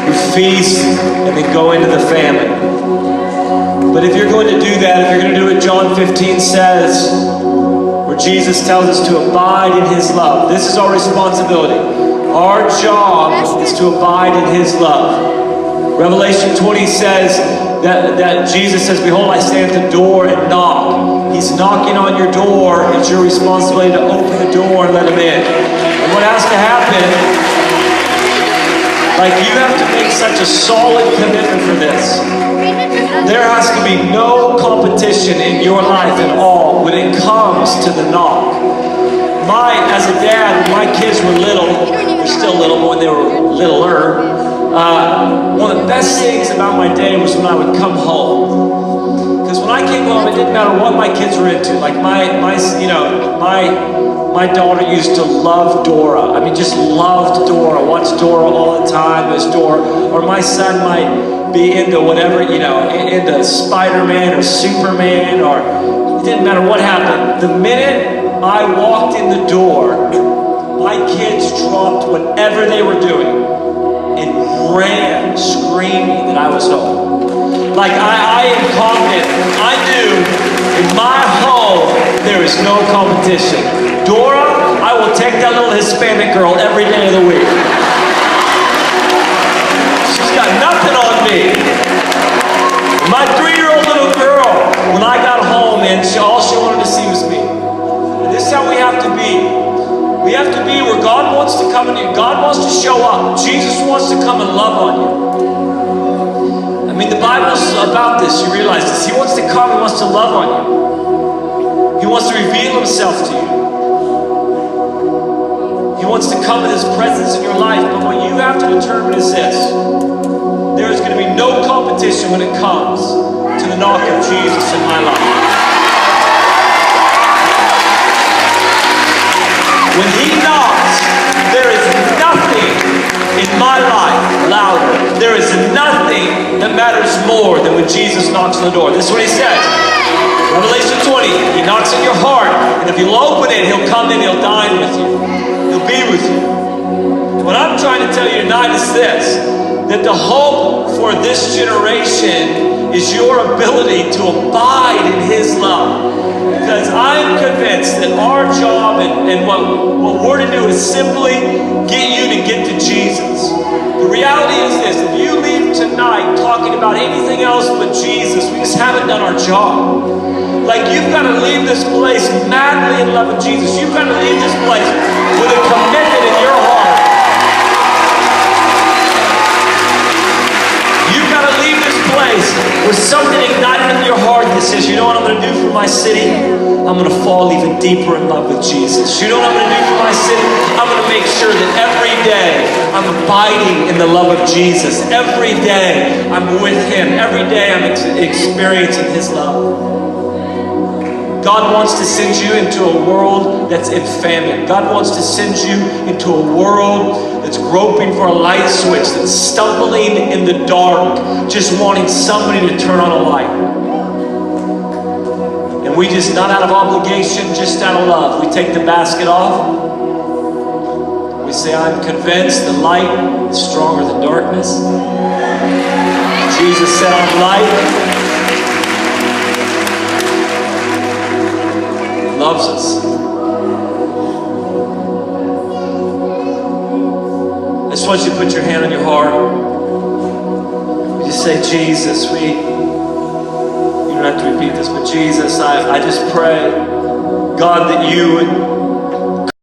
We feast and then go into the famine. But if you're going to do that, if you're going to do what John 15 says, where Jesus tells us to abide in his love, this is our responsibility. Our job is to abide in his love. Revelation 20 says that Jesus says, behold, I stand at the door and knock. He's knocking on your door. It's your responsibility to open the door and let him in. And what has to happen, like, you have to make such a solid commitment for this. There has to be no competition in your life at all when it comes to the knock. As a dad, when my kids were little, they're still little, but when they were littler, one of the best things about my day was when I would come home. Because when I came home, it didn't matter what my kids were into. Like my daughter used to love Dora. I mean, just loved Dora. Watched Dora all the time. There's Dora. Or my son might be into whatever, into Spider-Man or Superman, or it didn't matter what happened. The minute I walked in the door, my kids dropped whatever they were doing and ran screaming that I was home. Like, I am confident. I knew in my home there is no competition. Dora, I will take that little Hispanic girl every day of the week. She's got nothing on me. My 3-year-old little girl, when I got home, and all she wanted to see was me. And this is how we have to be. We have to be where God wants to come in you. God wants to show up. Jesus wants to come and love on you. I mean, the Bible's about this. You realize this. He wants to come. He wants to love on you. He wants to reveal himself to you. He wants to come with his presence in your life. But what you have to determine is this. There is going to be no competition when it comes to the knock of Jesus in my life. When he knocks, there is nothing in my life louder. There is nothing that matters more than when Jesus knocks on the door. This is what he says. Revelation 20, he knocks on your heart, and if you'll open it, he'll come in, he'll dine with you. He'll be with you. What I'm trying to tell you tonight is this, that the hope for this generation is your ability to abide in his love. Because I'm convinced that our job and what we're to do is simply get you to get to Jesus. The reality is this, if you leave tonight talking about anything else but Jesus, we just haven't done our job. Like, you've got to leave this place madly in love with Jesus. You've got to leave this place with a commitment in your heart. You've got to leave this place with something ignited in your heart that says, you know what I'm going to do for my city? I'm going to fall even deeper in love with Jesus. You know what I'm going to do for my city? I'm going to make sure that every day I'm abiding in the love of Jesus. Every day I'm with him. Every day I'm experiencing his love. God wants to send you into a world that's in famine. God wants to send you into a world that's groping for a light switch, that's stumbling in the dark, just wanting somebody to turn on a light. And we just, not out of obligation, just out of love, we take the basket off. We say, I'm convinced the light is stronger than darkness. Jesus said, I'm light. Loves us. I just want you to put your hand on your heart. You just say, Jesus, you don't have to repeat this, but Jesus, I just pray, God, that you would